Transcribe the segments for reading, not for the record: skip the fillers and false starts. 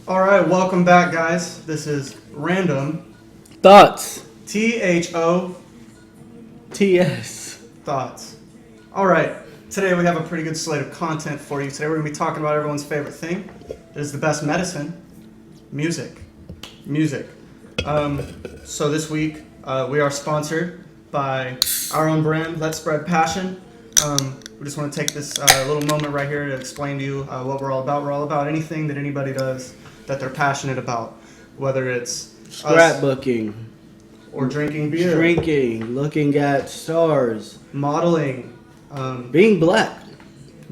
All right, welcome back, guys. This is Random Thoughts. THO TS. Thoughts. All right, today we have a pretty good slate of content for you. Today we're going to be talking about everyone's favorite thing. It is the best medicine, music. Music. So this week we are sponsored by our own brand, Let's Spread Passion. We just want to take this little moment right here to explain to you what we're all about. We're all about anything that anybody does that they're passionate about, whether it's us Scrapbooking. or drinking beer, Drinking. Looking at stars. modeling. Being black.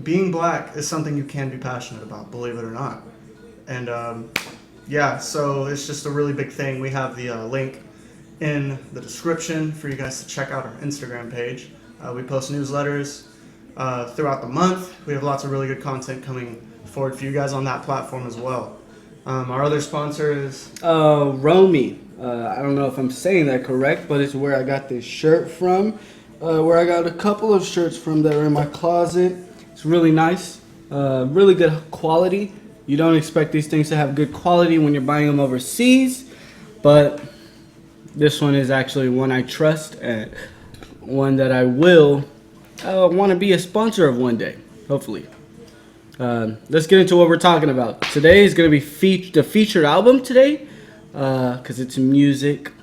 Being black is something you can be passionate about, believe it or not. And yeah, so it's just a really big thing. We have the link in the description for you guys to check out our Instagram page. We post newsletters throughout the month. We have lots of really good content coming forward for you guys on that platform as well. Our other sponsor is Romy. I don't know if I'm saying that correct, but it's where I got this shirt from. Where I got a couple of shirts from that are in my closet. It's really nice. Really good quality. You don't expect these things to have good quality when you're buying them overseas, but this one is actually one I trust and one that I will want to be a sponsor of one day, hopefully. Let's get into what we're talking about. Today is going to be the featured album today, because it's music.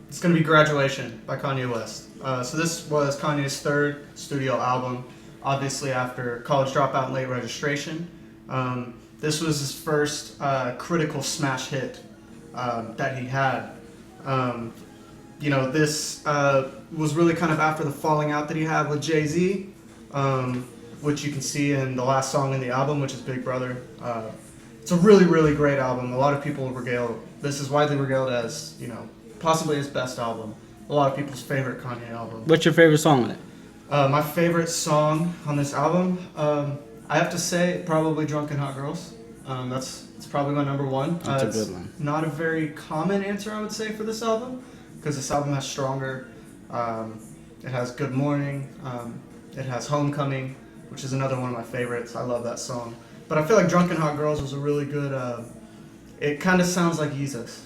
It's going to be Graduation by Kanye West. So this was Kanye's third studio album, obviously after College Dropout and Late Registration. This was his first critical smash hit that he had. This was really kind of after the falling out that he had with Jay-Z, which you can see in the last song in the album, which is Big Brother. It's a really, really great album. A lot of people this is widely regaled as, possibly his best album. A lot of people's favorite Kanye album. What's your favorite song on it? My favorite song on this album, I have to say, probably "Drunken Hot Girls." It's probably my number one. That's a good one. Not a very common answer, I would say, for this album, because this album has Stronger. It has Good Morning. It has Homecoming, which is another one of my favorites. I love that song. But I feel like "Drunken Hot Girls" was a really good. It kind of sounds like Yeezus.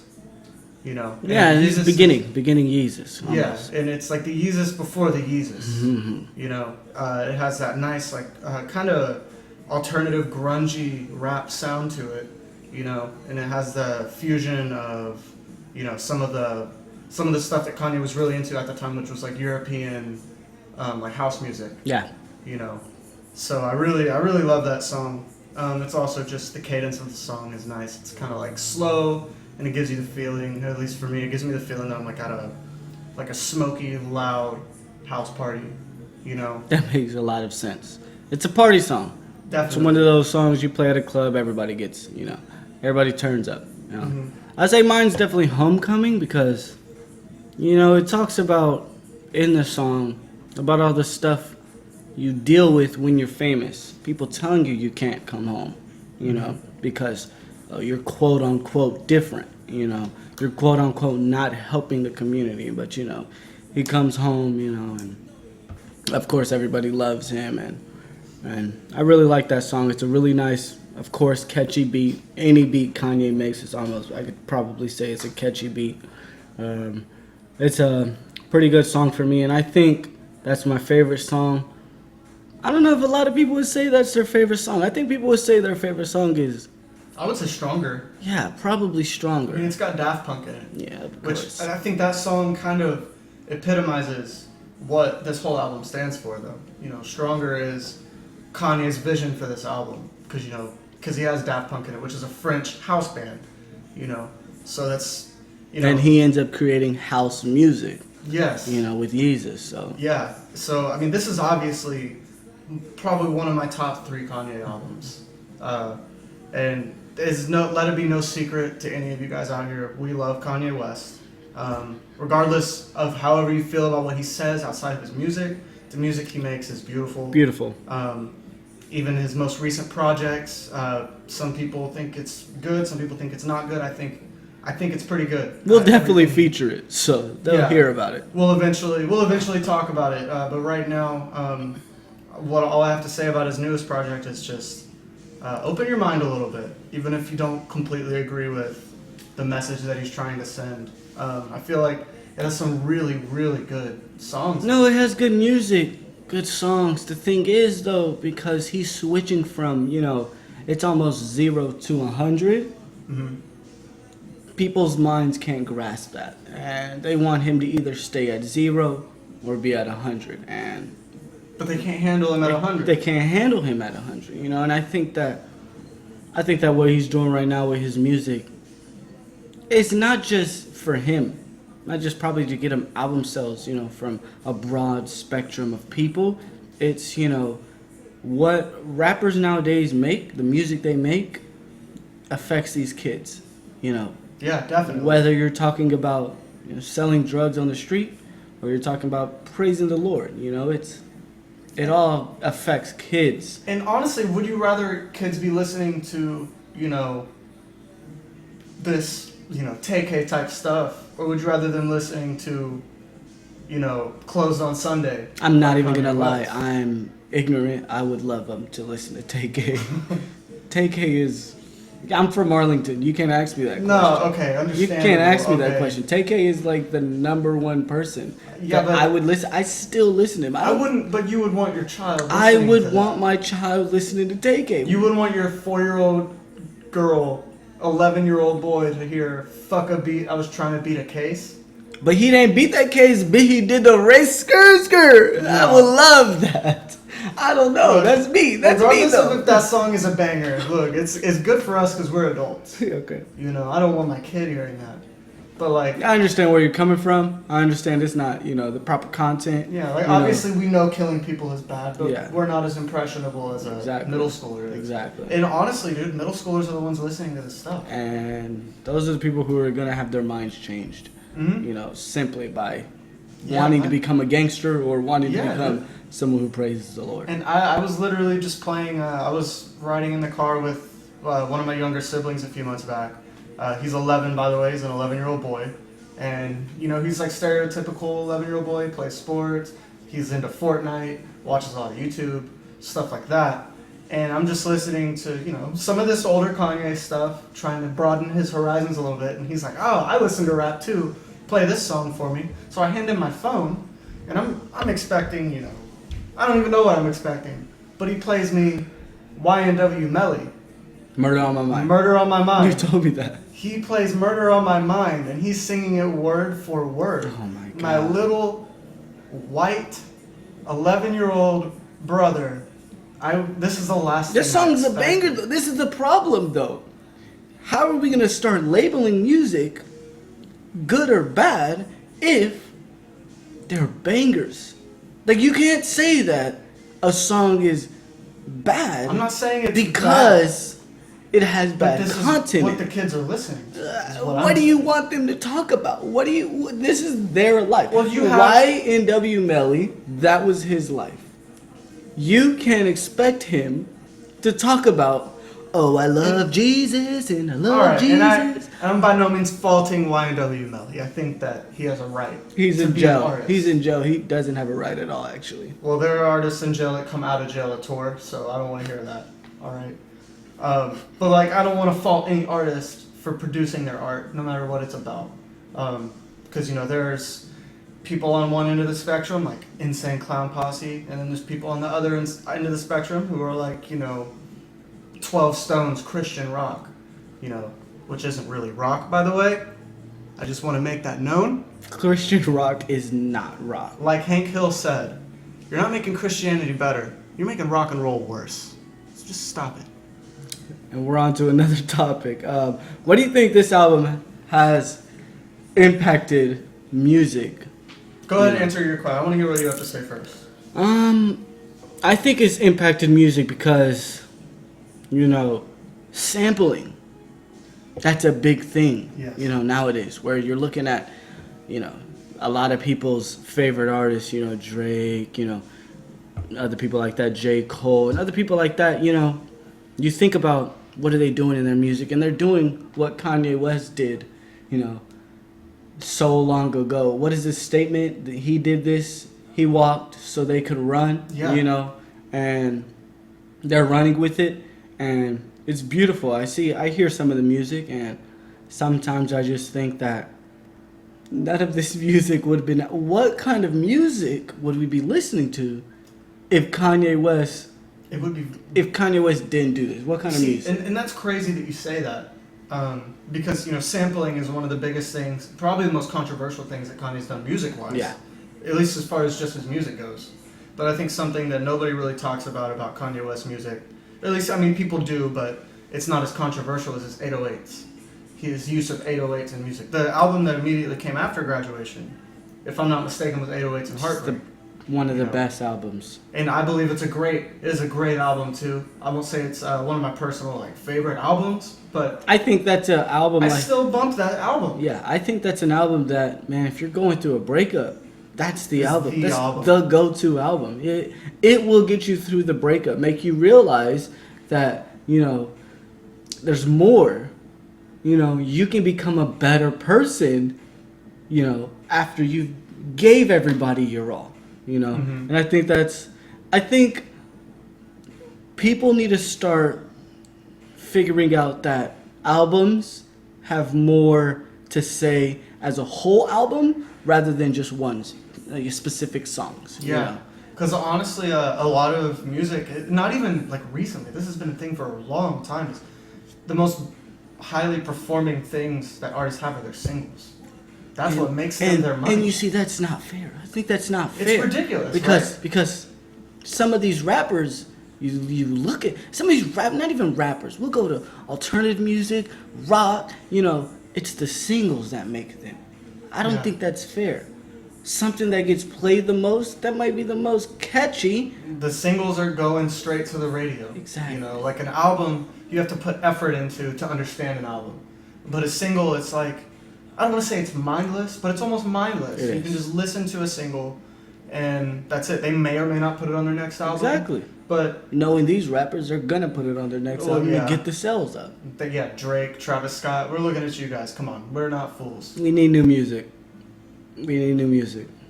Yeah, and it's beginning Yeezus. Almost. Yeah, and it's like the Yeezus before the Yeezus. Mm-hmm. It has that nice, kind of alternative, grungy rap sound to it. And it has the fusion of, some of the stuff that Kanye was really into at the time, which was like European, like house music. Yeah. So I really love that song. It's also just the cadence of the song is nice. It's kind of like slow. And it gives you the feeling, at least for me, it gives me the feeling that I'm like at a smoky, loud house party, That makes a lot of sense. It's a party song. Definitely. It's one of those songs you play at a club, everybody gets, everybody turns up. Mm-hmm. I'd say mine's definitely Homecoming because, it talks about, in the song, about all the stuff you deal with when you're famous. People telling you can't come home, because you're quote unquote different, you're quote unquote not helping the community, but he comes home, and of course everybody loves him, and I really like that song. It's a really nice, of course, catchy beat. Any beat Kanye makes is almost, I could probably say it's a catchy beat. It's a pretty good song for me, and I think that's my favorite song. I don't know if a lot of people would say that's their favorite song. I think people would say their favorite song is, I would say Stronger. yeah, probably Stronger. I mean, it's got Daft Punk in it. Yeah, of Which, course. and I think that song kind of epitomizes what this whole album stands for, though. Stronger is Kanye's vision for this album, because he has Daft Punk in it, which is a French house band, So that's, And he ends up creating house music, yes, with Yeezus, so. Yeah. So I mean, this is obviously probably one of my top 3 Kanye albums, and let it be no secret to any of you guys out here, we love Kanye West. Regardless of however you feel about what he says outside of his music, the music he makes is beautiful. Beautiful. Even his most recent projects, some people think it's good, some people think it's not good. I think it's pretty good. We'll definitely feature it, so they'll hear about it. We'll eventually talk about it. But right now, all I have to say about his newest project is just open your mind a little bit, even if you don't completely agree with the message that he's trying to send. I feel like it has some really, really good songs. No, it has good music, good songs. The thing is, though, because he's switching from, it's almost 0 to 100. People's minds can't grasp that, and they want him to either stay at 0 or be at 100. But they can't handle him at 100. They can't handle him at 100, And I think that what he's doing right now with his music, it's not just for him, not just probably to get him album sales, from a broad spectrum of people. It's what rappers nowadays make, the music they make, affects these kids, Yeah, definitely. Whether you're talking about selling drugs on the street, or you're talking about praising the Lord, it all affects kids. And honestly, would you rather kids be listening to, this, TK type stuff, or would you rather them listening to, Closed on Sunday? I'm not even gonna Kanye lie, West? I'm ignorant. I would love them to listen to TK. TK is. I'm from Arlington. You can't ask me that question. No, okay, You understandable. can't ask me that okay. question. TK is like the number one person. Yeah, that but I would listen. I still listen to him. I wouldn't, but you would want your child listening I would to want that. my child listening to TK. You wouldn't want your 4-year-old girl, 11-year-old boy to hear "fuck a beat." I was trying to beat a case. But he didn't beat that case, but he did the race skirt. No. I would love that. I don't know. Look, That's me. That's me regardless though. of if that song is a banger, look, it's good for us because we're adults. Okay. I don't want my kid hearing that. But like, I understand where you're coming from. I understand it's not, the proper content. yeah, like you know. obviously we know killing people is bad, but Yeah. we're not as impressionable as a Exactly. middle schooler is. Exactly. And honestly, dude, middle schoolers are the ones listening to this stuff. And those are the people who are going to have their minds changed, Mm-hmm. simply by Yeah, wanting to man. become a gangster or wanting to Yeah, become dude. someone who praises the Lord. And I was literally just playing, I was riding in the car with one of my younger siblings a few months back. He's 11, by the way. He's an 11-year-old boy. And, he's like stereotypical 11-year-old boy, plays sports. He's into Fortnite, watches a lot of YouTube, stuff like that. And I'm just listening to, some of this older Kanye stuff, trying to broaden his horizons a little bit. And he's like, oh, I listen to rap too. Play this song for me. So I hand him my phone, and I'm expecting, I don't even know what I'm expecting. But he plays me YNW Melly, Murder on my mind. Murder on My You Mind. told me that. He plays Murder on My Mind, and he's singing it word for word. Oh my God. My little white 11-year-old brother. This is the last This thing I song's a expected. banger, though. This is the problem, though. How are we going to start labeling music good or bad if they're bangers? Like, you can't say that a song is bad I'm not saying it's because it has bad, but bad this content. is what the kids are listening to. is What I'm do you want them to talk about? This is their life. Well, you have- YNW Melly, that was his life. You can't expect him to talk about, oh, I love Jesus and I love All right, Jesus. and I'm by no means faulting YNW Melly. I think that he has a right. He's to in be an jail. artist. He's in jail. He doesn't have a right at all, actually. Well, there are artists in jail that come out of jail to tour, so I don't want to hear that. All right, but like I don't want to fault any artist for producing their art, no matter what it's about, because there's people on one end of the spectrum, like Insane Clown Posse, and then there's people on the other end of the spectrum who are like 12 Stones Christian rock, which isn't really rock, by the way. I just want to make that known. Christian rock is not rock. Like Hank Hill said, you're not making Christianity better. You're making rock and roll worse. So just stop it. And we're on to another topic. What do you think this album has impacted music? Go ahead and answer your question. I want to hear what you have to say first. I think it's impacted music because, sampling. That's a big thing, Yes. Nowadays, where you're looking at, a lot of people's favorite artists, Drake, other people like that, J. Cole, and other people like that, you think about what are they doing in their music, and they're doing what Kanye West did, so long ago. What is this statement? He did this, he walked so they could run, Yeah. and they're running with it. and it's beautiful. I hear some of the music, and sometimes I just think that none of this music would have been. What kind of music would we be listening to if Kanye West It would be. if Kanye West didn't do this? What kind of music? And that's crazy that you say that, because sampling is one of the biggest things, probably the most controversial things that Kanye's done music-wise. Yeah. At least as far as just his music goes. But I think something that nobody really talks about Kanye West music, at least people do, but it's not as controversial as his 808s. His use of 808s in music. The album that immediately came after Graduation, if I'm not mistaken, was 808s and Heartbreak. One of the best albums. And I believe it is a great album too. I won't say it's one of my personal favorite albums, but I think that's an album. I still bump that album. Yeah, I think that's an album that, man, if you're going through a breakup, that's the album. The That's album. the go-to album. It will get you through the breakup, make you realize that there's more. You can become a better person. After you gave everybody your all. Mm-hmm. And I think people need to start figuring out that albums have more to say as a whole album rather than just specific songs. Yeah. Because honestly, a lot of music, not even recently, this has been a thing for a long time, is the most highly performing things that artists have are their singles. That's what makes them their money. And you see, that's not fair. I think that's not fair. It's ridiculous. Because some of these rappers, you look at some of these not even rappers. We'll go to alternative music, rock. It's the singles that make them. I don't think that's fair. Something that gets played the most, that might be the most catchy. The singles are going straight to the radio. Exactly. Like an album, you have to put effort into to understand an album. But a single, it's I don't want to say it's mindless, but it's almost mindless. You can just listen to a single, and that's it. They may or may not put it on their next album. Exactly. But knowing these rappers are gonna put it on their next album and get the sales up. Drake, Travis Scott, we're looking at you guys. Come on, we're not fools. We need new music.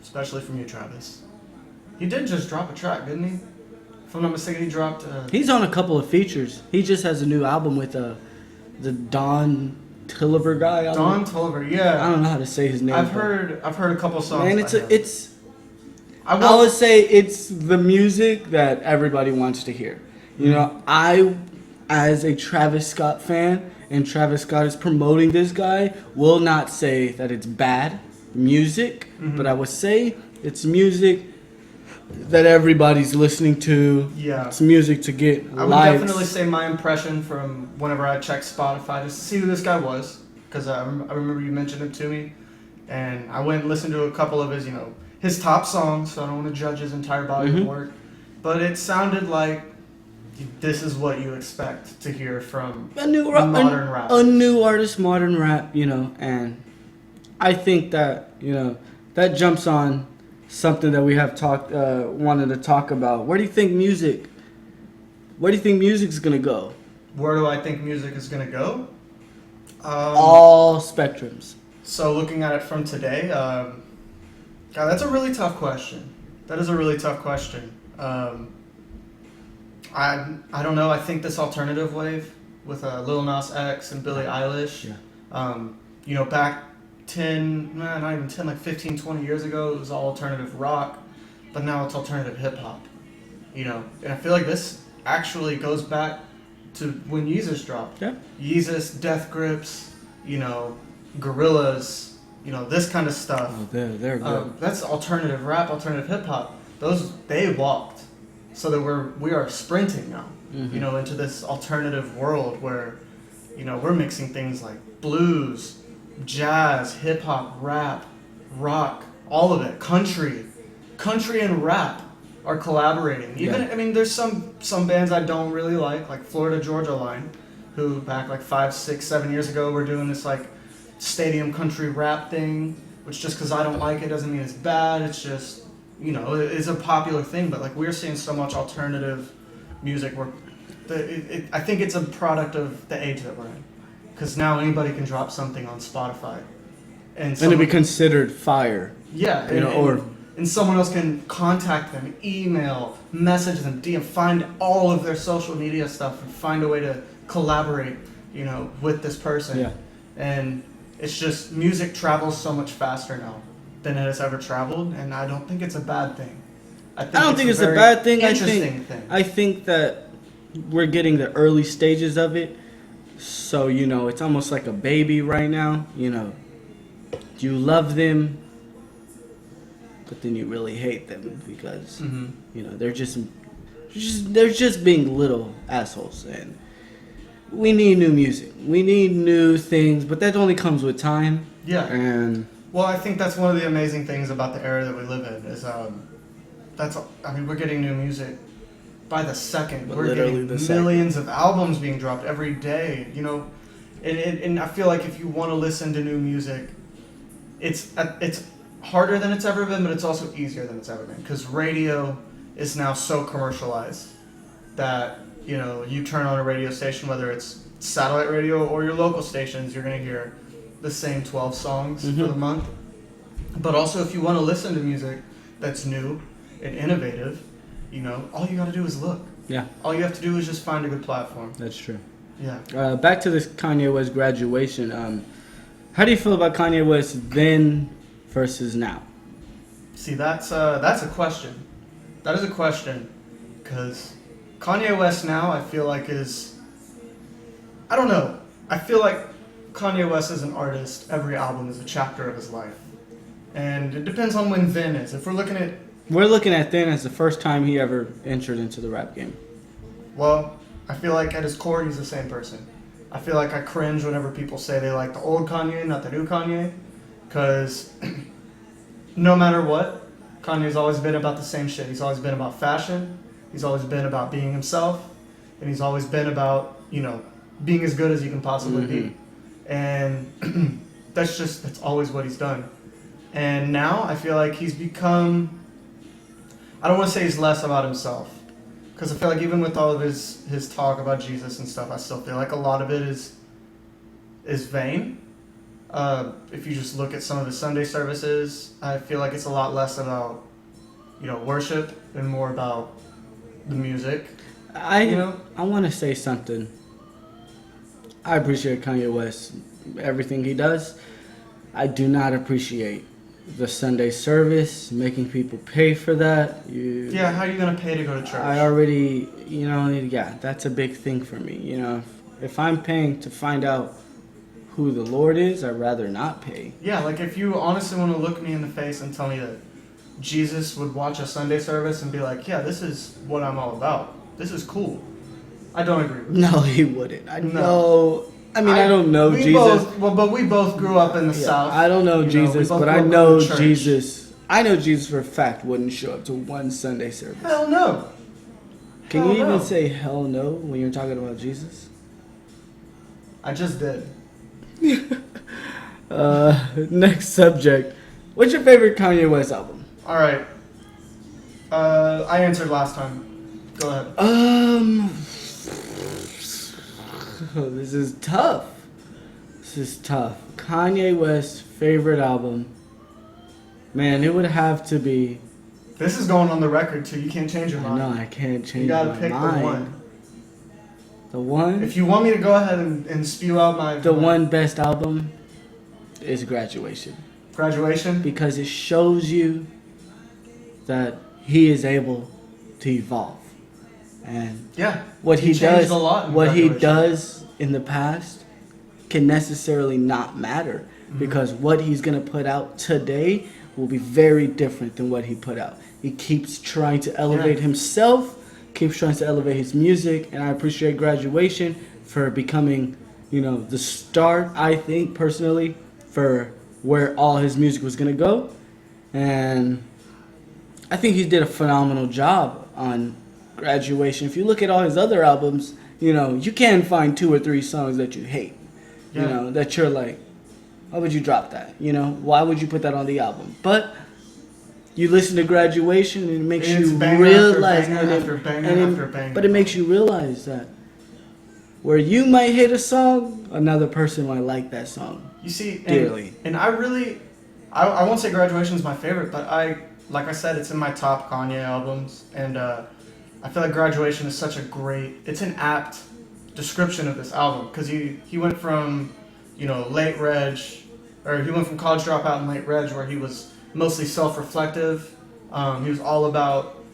Especially from you, Travis. He did just drop a track, didn't he? If I'm not mistaken, he dropped... He's on a couple of features. He just has a new album with the Don Toliver guy. Don Toliver, yeah. I don't know how to say his name. I've heard a couple songs. Man, I would say it's the music that everybody wants to hear. I, as a Travis Scott fan, and Travis Scott is promoting this guy, will not say that it's bad music, but I would say it's music that everybody's listening to. Yeah. It's music to get I would likes. definitely say my impression from whenever I checked Spotify just to see who this guy was, because I remember you mentioned him to me, and I went and listened to a couple of his top songs, so I don't want to judge his entire body of work, but it sounded like this is what you expect to hear from modern rap. A new artist, modern rap, and I think that, that jumps on something that we have wanted to talk about. Where do you think music's going to go? Where do I think music is going to go? All spectrums. So looking at it from today, God, that's a really tough question. That is a really tough question. I don't know. I think this alternative wave with Lil Nas X and Billie Eilish, back 15, 20 years ago, it was all alternative rock, but now it's alternative hip hop. And I feel like this actually goes back to when Yeezus dropped. Yeah. Yeezus, Death Grips, Gorillaz, this kind of stuff. Oh, they're good. That's alternative rap, alternative hip hop. They walked, so that we are sprinting now. Into this alternative world where, we're mixing things like blues, jazz, hip hop, rap, rock, all of it, country and rap are collaborating. There's some bands I don't really like Florida Georgia Line, who back 5, 6, 7 years ago were doing this stadium country rap thing, which just because I don't like it doesn't mean it's bad. It's just it's a popular thing, but we're seeing so much alternative music where I think it's a product of the age that we're in. Because now anybody can drop something on Spotify, and to be considered fire. Yeah, and someone else can contact them, email, message them, DM, find all of their social media stuff, and find a way to collaborate, with this person. Yeah. And it's just music travels so much faster now than it has ever traveled, and I don't think it's a bad thing. I don't think it's a bad thing. Interesting thing. I think that we're getting the early stages of it. So, it's almost like a baby right now. You love them, but then you really hate them because, they're just being little assholes. And we need new music. We need new things, but that only comes with time. Yeah. And well, I think that's one of the amazing things about the era that we live in is we're getting new music by the second. We're getting millions of albums being dropped every day, and I feel like if you want to listen to new music, it's harder than it's ever been, but it's also easier than it's ever been because radio is now so commercialized that you turn on a radio station, whether it's satellite radio or your local stations, you're going to hear the same 12 songs for the month. But also if you want to listen to music that's new and innovative, all you got to do is look. Yeah. All you have to do is just find a good platform. That's true. Yeah. Back to this Kanye West graduation. How do you feel about Kanye West then versus now? See, that's a question. That is a question because Kanye West now I feel like I don't know. I feel like Kanye West as an artist, every album is a chapter of his life. And it depends on when then is. If we're looking at then as the first time he ever entered into the rap game. Well, I feel like at his core he's the same person. I feel like I cringe whenever people say they like the old Kanye, not the new Kanye. Because no matter what, Kanye's always been about the same shit. He's always been about fashion. He's always been about being himself. And he's always been about, being as good as he can possibly be. And that's always what he's done. And now I feel like he's become, I don't want to say he's less about himself. Because I feel like even with all of his talk about Jesus and stuff, I still feel like a lot of it is vain. If you just look at some of his Sunday services, I feel like it's a lot less about, worship and more about the music. I want to say something. I appreciate Kanye West, everything he does. I do not appreciate the Sunday service, making people pay for that. How are you going to pay to go to church? I already, that's a big thing for me. If I'm paying to find out who the Lord is, I'd rather not pay. Yeah, like if you honestly want to look me in the face and tell me that Jesus would watch a Sunday service and be like, yeah, this is what I'm all about. This is cool. I don't agree with that. No, he wouldn't. I don't know Jesus. But we both grew up in the South. I don't know Jesus, but I know Jesus. I know Jesus for a fact wouldn't show up to one Sunday service. Hell no. Can you even say hell no when you're talking about Jesus? I just did. Next subject. What's your favorite Kanye West album? All right. I answered last time. Go ahead. This is tough. Kanye West's favorite album. Man, it would have to be. This is going on the record too. You can't change your mind. No, I can't change my mind. You gotta pick the one. The one? If you want me to go ahead and spew out my... The one best album is Graduation. Graduation? Because it shows you that he is able to evolve. And what he does, what he does in the past can necessarily not matter. Because what he's going to put out today will be very different than what he put out. He keeps trying to elevate himself, keeps trying to elevate his music, and I appreciate Graduation for becoming, the start, I think, personally, for where all his music was going to go. And I think he did a phenomenal job on Graduation. If you look at all his other albums, you can find 2 or 3 songs that you hate. That you're like, why would you drop that? Why would you put that on the album? But you listen to Graduation and it makes you realize, but it makes you realize that where you might hate a song, another person might like that song. You see, dearly. And I won't say Graduation is my favorite, but I like I said, it's in my top Kanye albums, and I feel like Graduation is such a great. It's an apt description of this album because he went from, late reg, or he went from College Dropout and Late Reg, where he was mostly self-reflective. He was all about,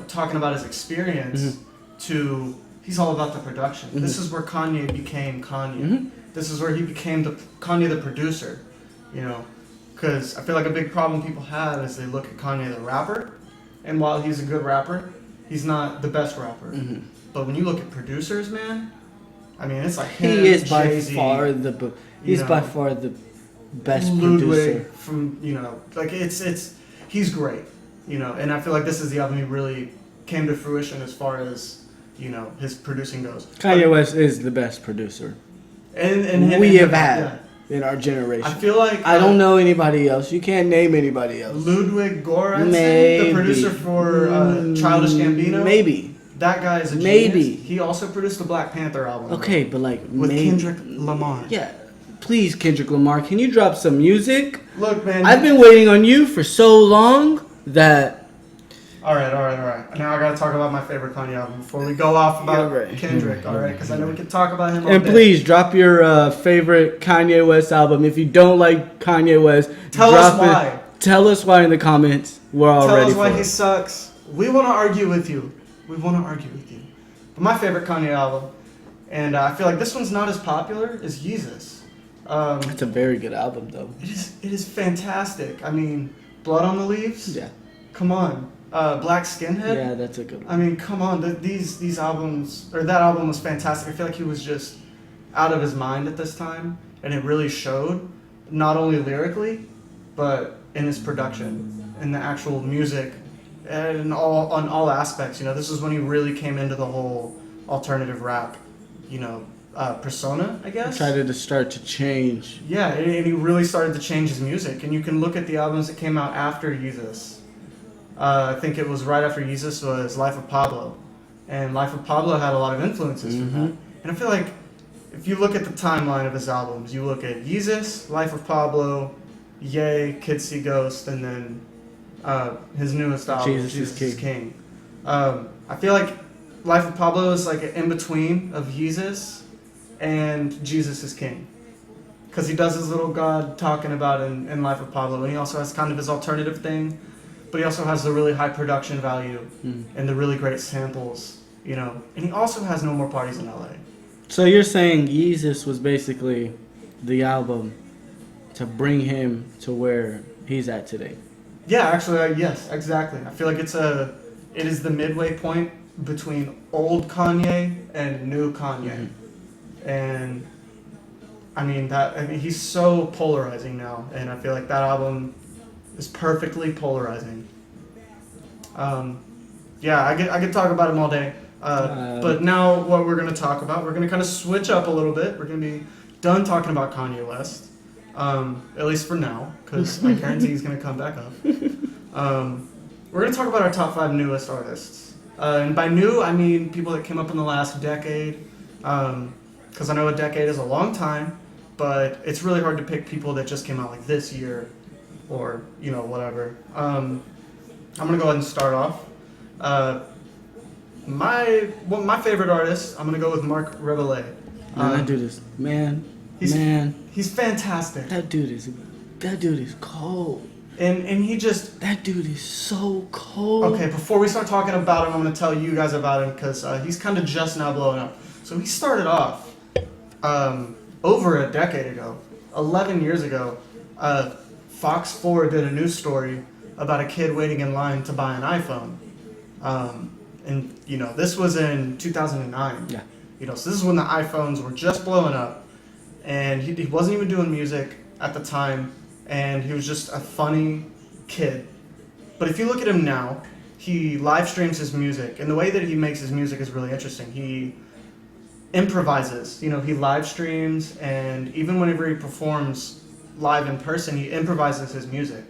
talking about his experience, to he's all about the production. This is where Kanye became Kanye. This is where he became Kanye the producer, because I feel like a big problem people have is they look at Kanye the rapper, and while he's a good rapper, he's not the best rapper. But when you look at producers, man, I mean, it's like him, He is by Jay-Z, far the by far the best Ludwig producer. from like it's he's great, and I feel like this is the album he really came to fruition as far as his producing goes. Kanye West is the best producer And we have had in our generation. I feel like I don't know anybody else. You can't name anybody else. Ludwig Göransson, Maybe. the producer for Childish Gambino. Maybe. That guy is a Maybe. genius. He also produced the Black Panther album. Okay, but like With maybe. Kendrick Lamar. Yeah. Please, Kendrick Lamar, can you drop some music? Look, man. I've been waiting on you for so long that. All right. Now I gotta talk about my favorite Kanye album before we go off about You're right. Kendrick. All right, because I know we can talk about him all And day. please drop your favorite Kanye West album. If you don't like Kanye West, Tell drop us why. Tell us why in the comments. We're all Tell ready us why for he it. sucks. We want to argue with you. But my favorite Kanye album, and I feel like this one's not as popular, is Yeezus. It's a very good album, though. It is fantastic. I mean, Blood on the Leaves. Yeah. Come on. Black Skinhead. Yeah, that's a good one. I mean, come on. These albums, or that album was fantastic. I feel like he was just out of his mind at this time, and it really showed, not only lyrically, but in his production, in the actual music, and on all aspects. This is when he really came into the whole alternative rap, persona, I guess. Tried to start to change. Yeah, and he really started to change his music. And you can look at the albums that came out after Yeezus. I think it was right after Yeezus was Life of Pablo. And Life of Pablo had a lot of influences from that. And I feel like if you look at the timeline of his albums, you look at Yeezus, Life of Pablo, Ye, Kids See Ghost, and then his newest album, Jesus is King. I feel like Life of Pablo is like an in-between of Yeezus and Jesus is King. Because he does his little God talking about in Life of Pablo, and he also has kind of his alternative thing, but he also has the really high production value and the really great samples, and he also has No More Parties in LA. So you're saying Yeezus was basically the album to bring him to where he's at today? Yeah, actually, yes, exactly. I feel like it is the midway point between old Kanye and new Kanye. And I mean he's so polarizing now, and I feel like that album is perfectly polarizing. Yeah, I could talk about him all day. But now what we're going to talk about, we're going to kind of switch up a little bit. We're going to be done talking about Kanye West, at least for now, because I guarantee he's going to come back up. We're going to talk about our top 5 newest artists. And by new, I mean people that came up in the last decade, because I know a decade is a long time, but it's really hard to pick people that just came out like this year or, whatever. I'm going to go ahead and start off. My favorite artist, I'm going to go with Marc Rebillet. That dude is, He's fantastic. That dude is cold. And he just... That dude is so cold. Okay, before we start talking about him, I'm going to tell you guys about him because he's kind of just now blowing up. So he started off over a decade ago, 11 years ago. Fox 4 did a news story about a kid waiting in line to buy an iPhone. And, this was in 2009. Yeah. So this is when the iPhones were just blowing up. And he wasn't even doing music at the time. And he was just a funny kid. But if you look at him now, he live streams his music. And the way that he makes his music is really interesting. He improvises. He live streams. And even whenever he performs live in person, he improvises his music.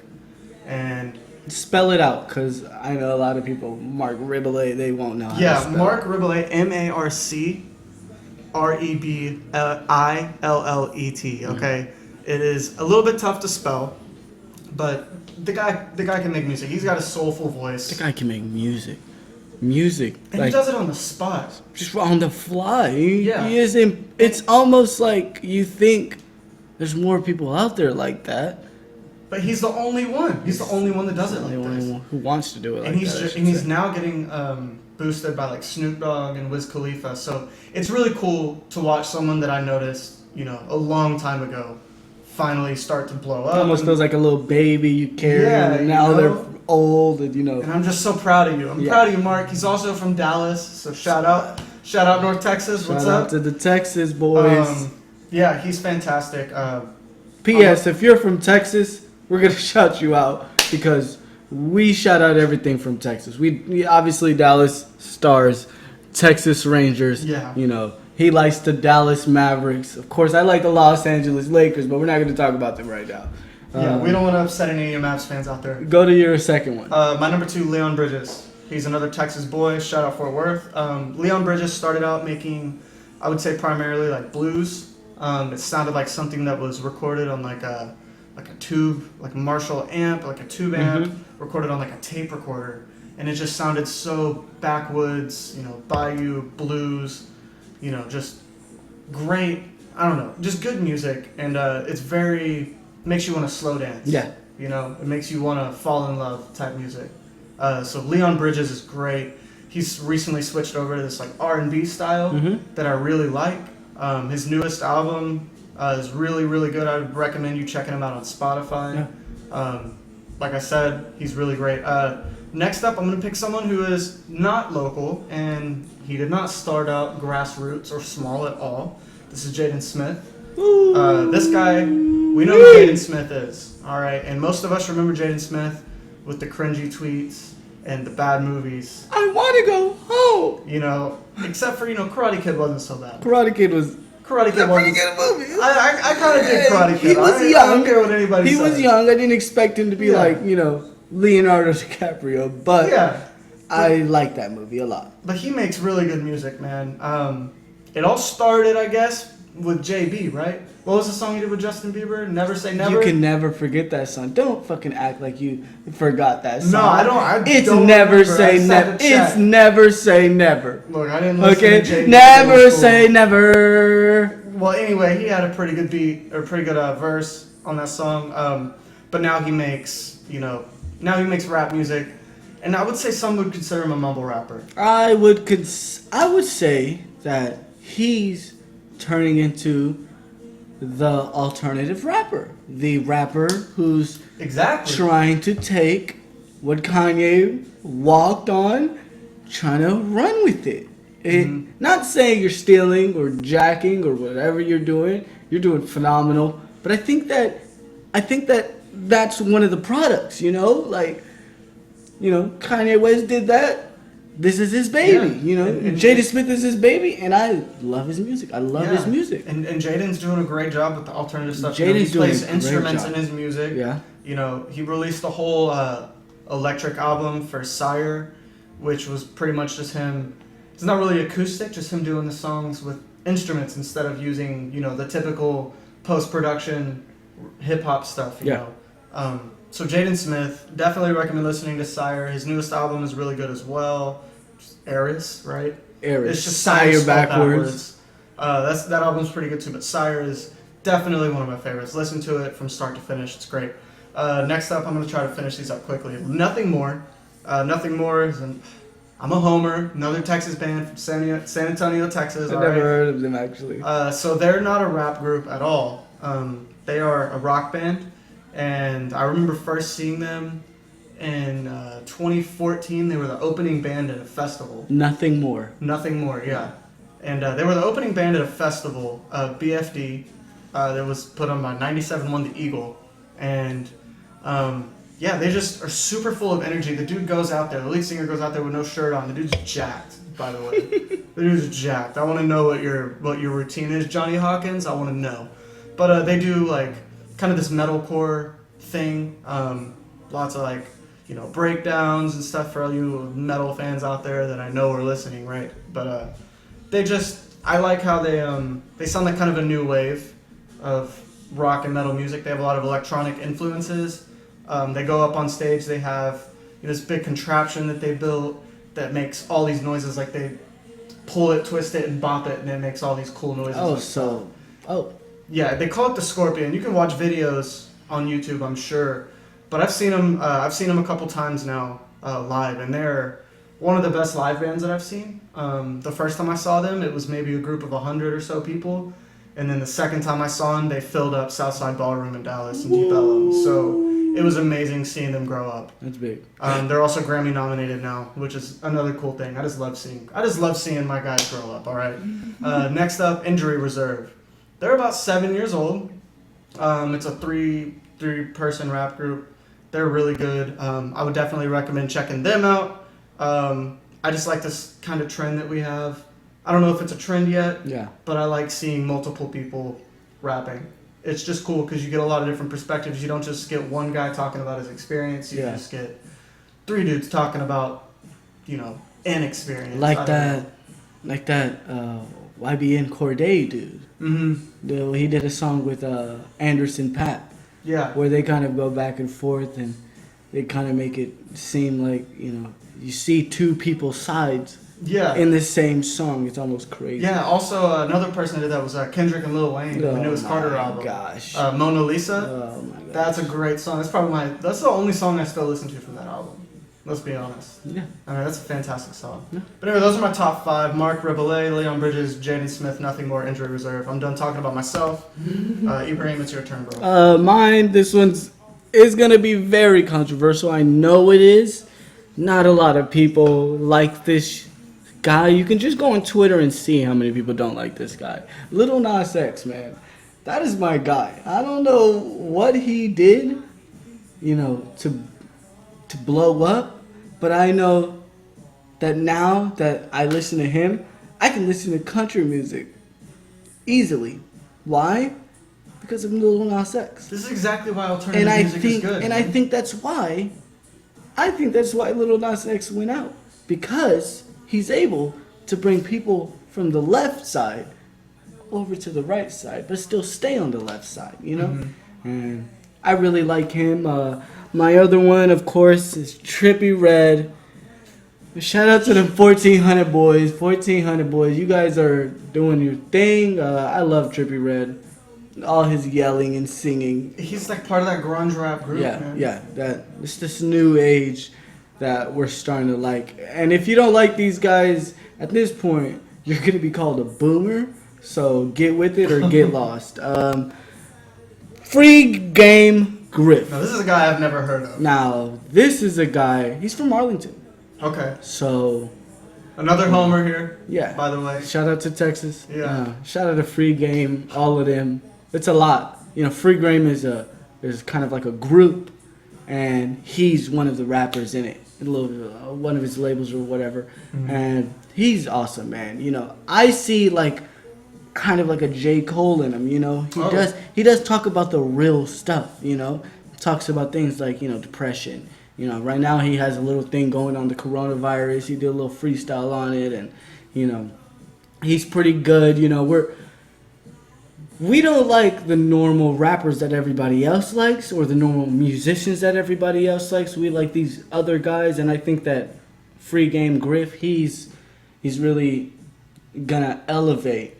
And spell it out, because I know a lot of people, Marc Rebillet, they won't know how to spell Marc Rebillet, MarcRebillet, okay? It is a little bit tough to spell, but the guy can make music. He's got a soulful voice. The guy can make music. And he does it on the spot. Just on the fly. Yeah. He isn't. It's almost like you think there's more people out there like that. But he's the only one. He's the only one that does it like Only this. one who wants to do it like that. And he's now getting boosted by like Snoop Dogg and Wiz Khalifa. So it's really cool to watch someone that I noticed, a long time ago, finally start to blow up. It almost feels like a little baby you carry, Yeah, and now they're old, and And I'm just so proud of you. I'm proud of you, Mark. He's also from Dallas, so shout out North Texas. What's Shout up? out to the Texas boys. Yeah, he's fantastic. P.S. If you're from Texas, we're gonna shout you out because we shout out everything from Texas. We obviously Dallas Stars, Texas Rangers. Yeah. He likes the Dallas Mavericks. Of course, I like the Los Angeles Lakers, but we're not gonna talk about them right now. Yeah, we don't want to upset any of your Mavs fans out there. Go to your second one. My number 2, Leon Bridges. He's another Texas boy. Shout out Fort Worth. Leon Bridges started out making, I would say, primarily like blues. It sounded like something that was recorded on like a tube, like a Marshall amp, like a tube amp, recorded on like a tape recorder, and it just sounded so backwoods, bayou blues, just great. I don't know, just good music, and it's makes you want to slow dance. Yeah. It makes you want to fall in love type music. So Leon Bridges is great. He's recently switched over to this like R&B style that I really like. His newest album is really, really good. I would recommend you checking him out on Spotify. Yeah. Like I said, he's really great. Next up, I'm going to pick someone who is not local, and he did not start out grassroots or small at all. This is Jaden Smith. This guy, we know who Jaden Smith is, all right? And most of us remember Jaden Smith with the cringy tweets and the bad movies. I want to go home. Except for, Karate Kid wasn't so bad. Karate Kid was Karate Kid a pretty good movie. I kind of dig Karate Kid. He was young. I don't care what anybody says. He was young. I didn't expect him to be like, Leonardo DiCaprio, but yeah. I like that movie a lot. But he makes really good music, man. It all started, I guess, with JB, right? What was the song he did with Justin Bieber? Never Say Never? You can never forget that song. Don't fucking act like you forgot that song. No, I don't. It's don't never remember. say never. It's never say never. Look, I didn't listen to JB. Never say never. Well, anyway, he had a pretty good beat, or pretty good verse on that song. But now he makes, rap music. And I would say some would consider him a mumble rapper. I would say that he's turning into the alternative rapper. The rapper who's trying to take what Kanye walked on, trying to run with it. Not saying you're stealing or jacking or whatever you're doing. You're doing phenomenal. But I think that that's one of the products, Kanye West did that. This is his baby, And Jaden Smith is his baby, and I love his music. I love his music. And Jaden's doing a great job with the alternative stuff. Jaden's he plays instruments in his music. Yeah. He released a whole electric album for Sire, which was pretty much just him. It's not really acoustic, just him doing the songs with instruments instead of using, the typical post-production hip-hop stuff, you know. So Jaden Smith, definitely recommend listening to Sire. His newest album is really good as well. Eris, right? Eris. It's just Sire backwards. That album's pretty good too, but Sire is definitely one of my favorites. Listen to it from start to finish. It's great. Next up, I'm going to try to finish these up quickly. Nothing More. Nothing More is I'm a homer. Another Texas band from San Antonio, Texas. I've never heard of them, actually. So they're not a rap group at all. They are a rock band. And I remember first seeing them in 2014. They were the opening band at a festival. Nothing More, yeah. And they were the opening band at a festival, BFD, that was put on by 97.1 The Eagle. And they just are super full of energy. The dude goes out there, the lead singer goes out there with no shirt on. The dude's jacked, by the way. The dude's jacked. I want to know what your routine is, Johnny Hawkins. I want to know. But they do like kind of this metalcore thing, lots of breakdowns and stuff for all you metal fans out there that I know are listening, right? But I like how they sound like kind of a new wave of rock and metal music. They have a lot of electronic influences, They go up on stage. They have this big contraption that they built that makes all these noises. Like they pull it, twist it, and bop it, and it makes all these cool noises. Yeah, they call it the Scorpion. You can watch videos on YouTube, I'm sure, but I've seen them. I've seen them a couple times now live, and they're one of the best live bands that I've seen. The first time I saw them, it was maybe a group of 100 or so people, and then the second time I saw them, they filled up Southside Ballroom in Dallas and Deep Ellum. So it was amazing seeing them grow up. That's big. They're also Grammy nominated now, which is another cool thing. I just love seeing my guys grow up. All right. Next up, Injury Reserve. They're about 7 years old. It's a three-person rap group. They're really good. I would definitely recommend checking them out. I just like this kind of trend that we have. I don't know if it's a trend yet. Yeah. But I like seeing multiple people rapping. It's just cool because you get a lot of different perspectives. You don't just get one guy talking about his experience. You just get three dudes talking about, an experience. Like that YBN Corday dude. Mm-hmm. He did a song with Anderson .Paak. Yeah. Where they kind of go back and forth and they kind of make it seem like, you see two people's sides. Yeah. In the same song, it's almost crazy. Yeah. Also, another person that did that was Kendrick and Lil Wayne, the newest Carter album. Gosh. Mona Lisa. Oh my gosh. That's a great song. That's the only song I still listen to from that album. Let's be honest. Yeah. I mean, that's a fantastic song. Yeah. But anyway, those are my top 5: Mark Riboulet, Leon Bridges, Jaden Smith, Nothing More, Injury Reserve. I'm done talking about myself. Ibrahim, it's your turn, bro. Mine. This one's is gonna be very controversial. I know it is. Not a lot of people like this guy. You can just go on Twitter and see how many people don't like this guy. Lil Nas X, man. That is my guy. I don't know what he did, to blow up, but I know that now that I listen to him, I can listen to country music easily. Why? Because of Lil Nas X. This is exactly why alternative music is good. And I think that's why Lil Nas X went out. Because he's able to bring people from the left side over to the right side, but still stay on the left side, Mm-hmm. And I really like him. My other one, of course, is Trippie Redd. Shout out to the 1400 boys. 1400 boys, you guys are doing your thing. I love Trippie Redd. All his yelling and singing. He's like part of that grunge rap group, man. Yeah. It's this new age that we're starting to like. And if you don't like these guys, at this point, you're going to be called a boomer. So get with it or get lost. Free Game Griff. Now, this is a guy I've never heard of. Now, this is a guy, he's from Arlington. Okay. So. Another homer here. Yeah. By the way. Shout out to Texas. Yeah. Shout out to Free Game, all of them. It's a lot. Free Game is kind of like a group, and he's one of the rappers in it. One of his labels or whatever. Mm-hmm. And he's awesome, man. I see kind of like a J. Cole in him, He does talk about the real stuff, Talks about things like, depression. Right now he has a little thing going on the coronavirus. He did a little freestyle on it, and, he's pretty good. We don't like the normal rappers that everybody else likes or the normal musicians that everybody else likes. We like these other guys, and I think that Free Game Griff, he's really gonna elevate,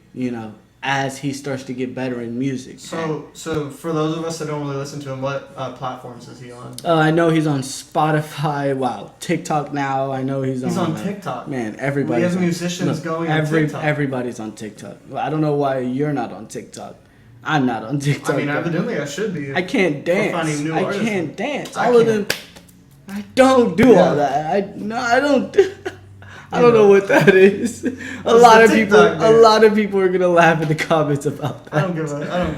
as he starts to get better in music. So for those of us that don't really listen to him, what platforms is he on? I know he's on Spotify. Wow, TikTok now. I know he's on TikTok. Man, everybody. We have musicians going on TikTok. Everybody's on TikTok. I don't know why you're not on TikTok. I'm not on TikTok. I mean, evidently I should be. I can't dance. Finding new artists. I can't dance. All of them. I don't do all that. I don't. I don't know what that is. A lot of people are gonna laugh in the comments about that. I don't give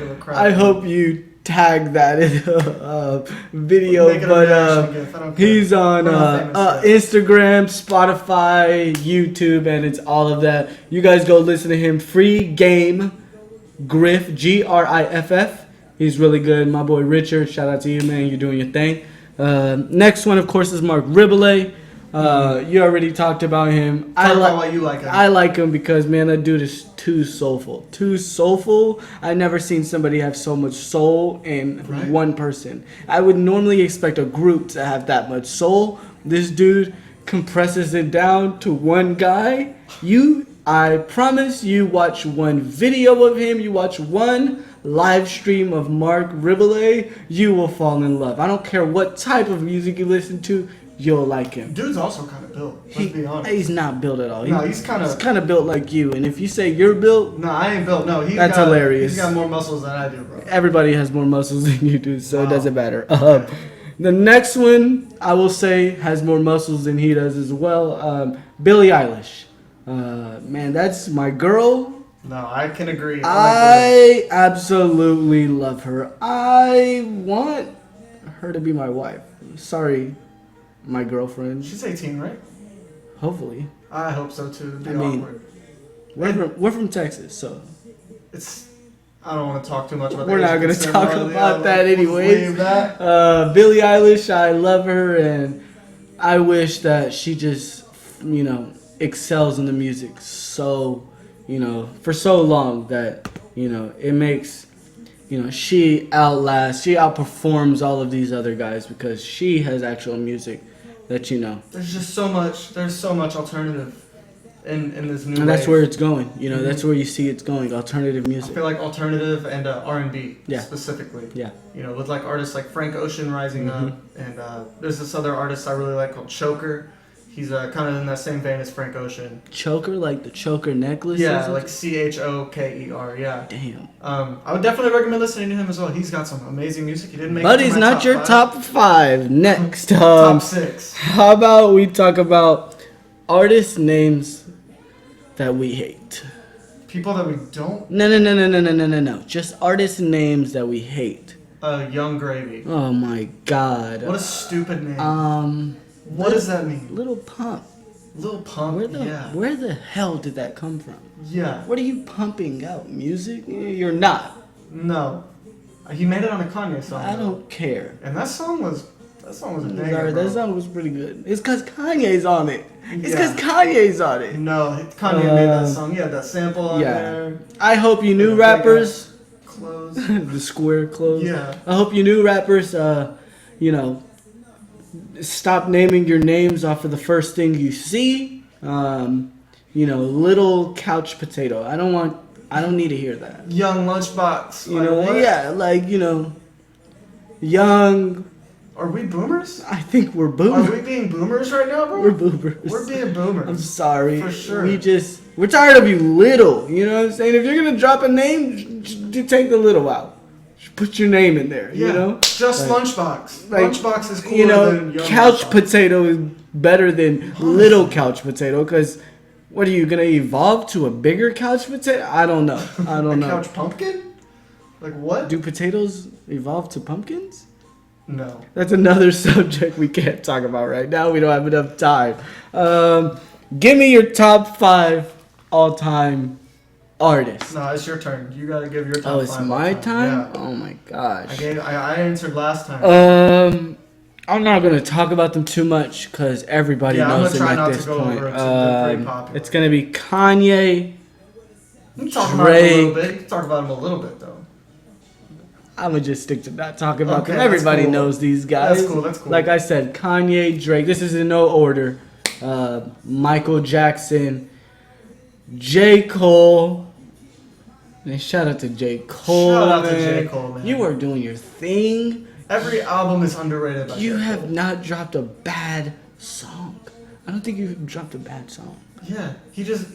a crap. I hope you tag that in a video. But he's on Instagram, Spotify, YouTube, and it's all of that. You guys go listen to him. Free Game Griff, Griff. He's really good. My boy Richard, shout out to you, man. You're doing your thing. Next one, of course, is Mark You already talked about him. Why you like him. I like him because, man, that dude is too soulful. Too soulful. I never seen somebody have so much soul in Right. one person. I would normally expect a group to have that much soul. This dude compresses it down to one guy. I promise you watch one video of him, you watch one live stream of Mark Ribble, you will fall in love. I don't care what type of music you listen to, you'll like him. Dude's also kind of built. Let's be honest. He's not built at all. No, he's kind of built like you. And if you say you're built, No, I ain't built. No, That's hilarious. He's got more muscles than I do, bro. everybody has more muscles than you do, so Wow. it doesn't matter. The next one I will say has more muscles than he does as well. Billie Eilish. Man, that's my girl. No, I can agree. I absolutely love her. I want her to be my wife. Sorry, my girlfriend. She's 18, right? Hopefully. I hope so too. It'd be I mean, awkward. We're from Texas, so It's. I don't want to talk too much about. we're the not Asian gonna consent talk law. about Yeah, that let's anyways. leave that. Billie Eilish, I love her, and I wish that she just, excels in the music so, for so long that, it makes, she outperforms all of these other guys because she has actual music that There's just so much. There's so much alternative in this new. And that's wave. where it's going. That's where you see it's going. Alternative I music. feel like alternative and R&B Yeah. specifically. Yeah. With like artists like Frank Ocean rising Mm-hmm. up, and there's this other artist I really like called Choker. He's kind of in that same vein as Frank Ocean. Choker, like the choker necklace. Yeah, like Choker. Yeah. Damn. I would definitely recommend listening to him as well. He's got some amazing music. He didn't make. But it to he's my not your five. top 5. Next, Top 6. how about we talk about artist names that we hate? People that we don't. No. Just artist names that we hate. Young Gravy. Oh my god. What a stupid name. What does that mean? Little Pump. Lil Pump. Where the hell did that come from? Yeah. What are you pumping out? Music? You're not. No. He made it on a Kanye song. I though. don't care. And that song was a Sorry, banger, that bro. song was pretty good. It's because Kanye's on it. It's Yeah. because Kanye's on it. No, Kanye made that song. He had that sample on Yeah. there. I hope you knew Yeah, rappers. Clothes. The square clothes. Yeah. I hope you knew rappers. Stop naming your names off of the first thing you see. Little couch potato. I don't need to hear that. Young Lunchbox. What? Yeah, young. Are we boomers? I think we're Are boomers. we being boomers right now, bro? We're boomers. We're being boomers. I'm sorry. For sure. We're tired of you little. You know what I'm saying? If you're gonna drop a name, take the little out. Just put your name in there. Yeah. Just Like- Lunchbox. like, Lunchbox is cooler than Young couch Lunchbox. potato is better than little couch potato. Because what are you gonna evolve to a bigger couch potato? I don't know. I don't know. Couch pumpkin? Like what? Do potatoes evolve to pumpkins? No. That's another subject we can't talk about right now. We don't have enough time. Give me your top 5 all-time artists. No, it's your turn. You gotta give your top Oh, it's 5 my all time? Yeah. Oh my gosh. I answered last time. I'm not gonna talk about them too much because everybody Yeah, I'm knows gonna them try at not to this go point. over it, 'cause they're pretty popular. It's gonna be Kanye. You can talk about him a little Drake. bit. You can talk about him a little bit though. I'm gonna just stick to not talking about Okay, them. that's Everybody cool. knows these guys. That's cool, that's cool. Like I said, Kanye, Drake. This is in no order. Michael Jackson, J. Cole. Man, shout out to J. Cole. Shout out to man. J. Cole, man. You are doing your thing. Every album is underrated by You J. have Cole. not dropped a bad song. I don't think you've dropped a bad song. Yeah, he just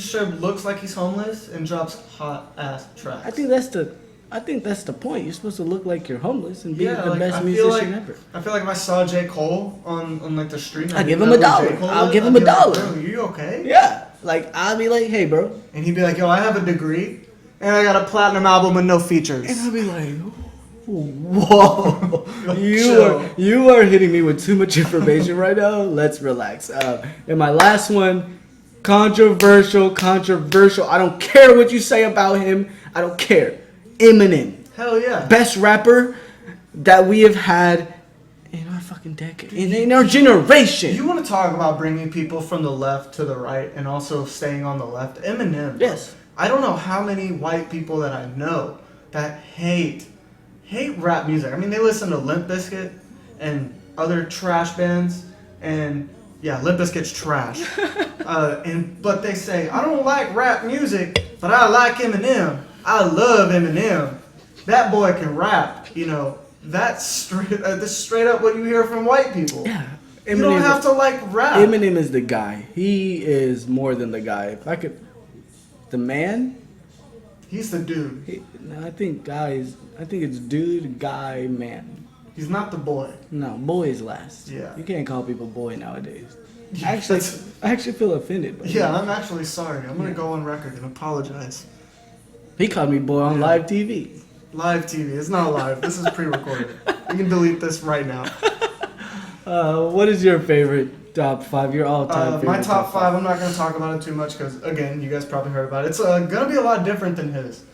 straight up looks like he's homeless and drops hot ass tracks. I think that's the point. You're supposed to look like you're homeless and be Yeah, the like, best I feel musician like ever. I feel like if I saw J. Cole on like the street, and I I'll give didn't him a know who dollar. J. Cole I'll was, give I'd him a be like, dollar. "Bro, you okay?" Yeah, like I'll be like, hey, bro, And he'd be like, "Yo, I have a degree and I got a platinum album with no features." and I'll be like, whoa, Chill. you are hitting me with too much information right now. Let's relax. And my last one, controversial. I don't care what you say about him. I don't care. Eminem, Hell yeah. best rapper that we have had in our fucking decade, in our generation. You want to talk about bringing people from the left to the right and also staying on the left? Eminem. Yes. I don't know how many white people that I know that hate rap music. I mean, they listen to Limp Bizkit and other trash bands, and yeah, Limp Bizkit's trash. But they say, I don't like rap music, but I like Eminem. I love Eminem. That boy can rap. You know, that's straight up what you hear from white people. Yeah. You don't have to like rap. Eminem is the guy. He is more than the guy. If I could, the man. He's the dude. I think it's dude, guy, man. He's not the boy. No, boy is last. Yeah. You can't call people boy nowadays. Yeah, I actually feel offended. By yeah, that. I'm actually sorry. I'm gonna go on record and apologize. He called me boy on live TV. Live TV. It's not live. This is pre-recorded. You can delete this right now. What is your favorite top 5? Your all-time favorite. My top 5. I'm not gonna talk about it too much because again, you guys probably heard about it. It's gonna be a lot different than his.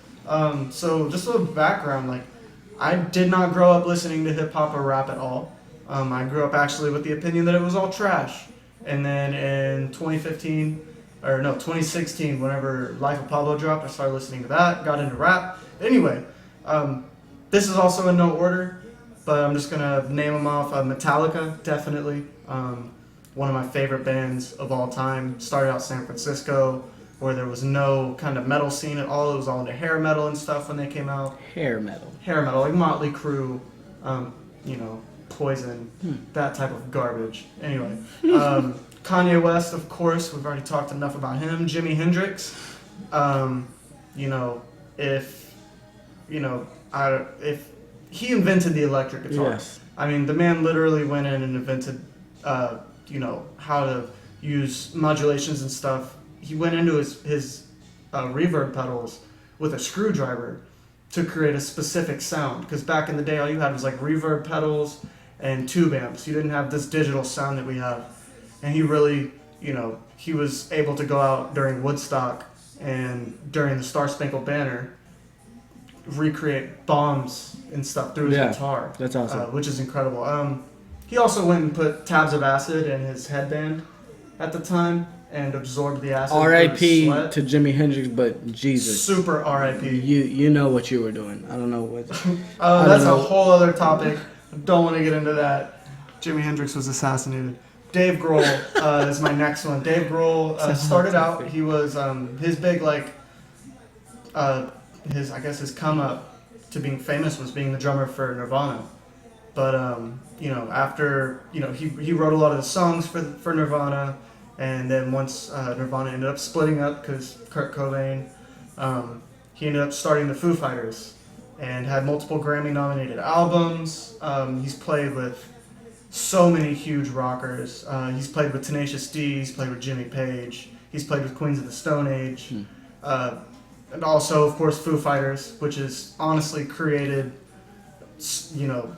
So just a little background. Like, I did not grow up listening to hip hop or rap at all. I grew up actually with the opinion that it was all trash. And then in 2016, whenever Life of Pablo dropped, I started listening to that, got into rap. Anyway, this is also in no order, but I'm just going to name them off. Metallica, definitely. One of my favorite bands of all time. Started out San Francisco, where there was no kind of metal scene at all. It was all into hair metal and stuff when they came out. Hair metal, like Motley Crue, Poison, that type of garbage. Anyway, Kanye West, of course, we've already talked enough about him. Jimi Hendrix, if he invented the electric guitar. Yes. I mean, the man literally went in and invented, how to use modulations and stuff. He went into his reverb pedals with a screwdriver to create a specific sound. Because back in the day, all you had was like reverb pedals and tube amps. You didn't have this digital sound that we have. And he really, he was able to go out during Woodstock and during the Star Spangled Banner, recreate bombs and stuff through his guitar. That's awesome. Which is incredible. He also went and put tabs of acid in his headband at the time and absorbed the acid. R.I.P. to Jimi Hendrix, but Jesus. Super R.I.P. You know what you were doing. I don't know what. That's a whole other topic. I don't want to get into that. Jimi Hendrix was assassinated. Dave Grohl is my next one. Dave Grohl started out. He was his big his come up to being famous was being the drummer for Nirvana. But after he wrote a lot of the songs for Nirvana, and then once Nirvana ended up splitting up because Kurt Cobain, he ended up starting the Foo Fighters and had multiple Grammy-nominated albums. He's played with so many huge rockers. He's played with Tenacious D. He's played with Jimmy Page. He's played with Queens of the Stone Age. And also, of course, Foo Fighters, which has honestly created, the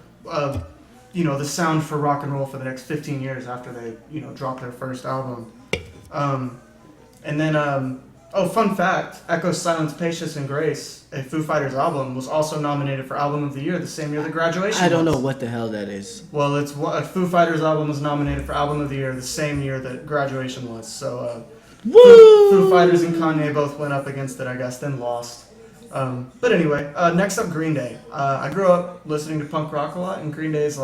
sound for rock and roll for the next 15 years after they, dropped their first album. And then, fun fact, Echo's Silence, Patience, and Grace, a Foo Fighters album, was also nominated for Album of the Year the same year the Graduation I don't was. know what the hell that is. Well, a Foo Fighters album was nominated for Album of the Year the same year that Graduation was. So, Foo Fighters and Kanye both went up against it, I guess, then lost. But anyway, next up, Green Day. I grew up listening to punk rock a lot, and Green Day is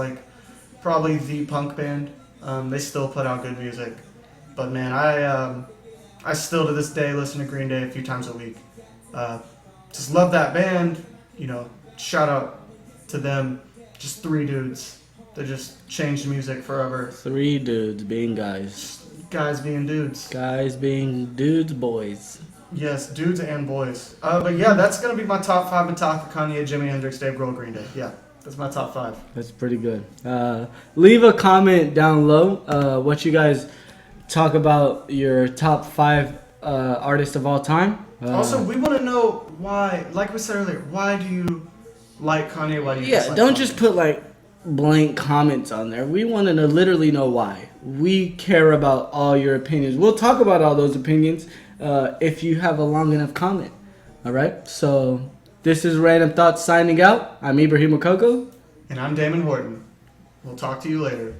probably the punk band. They still put out good music. But man, I still to this day listen to Green Day a few times a week. Just love that band. Shout out to them. Just 3 dudes that just changed music forever. 3 dudes being guys. Guys being dudes. Guys being dudes, boys. Yes, dudes and boys. But yeah, that's going to be my top 5: Metallica, Kanye, Jimi Hendrix, Dave Grohl, Green Day. Yeah, that's my top 5. That's pretty good. Leave a comment down low what you guys talk about your top 5 artists of all time. Also, we want to know why, like we said earlier, why do you like Kanye? Why do you dislike don't Kanye? just put blank comments on there. We want to literally know why. We care about all your opinions. We'll talk about all those opinions if you have a long enough comment. All right? So this is Random Thoughts signing out. I'm Ibrahim Okoko. And I'm Damon Horton. We'll talk to you later.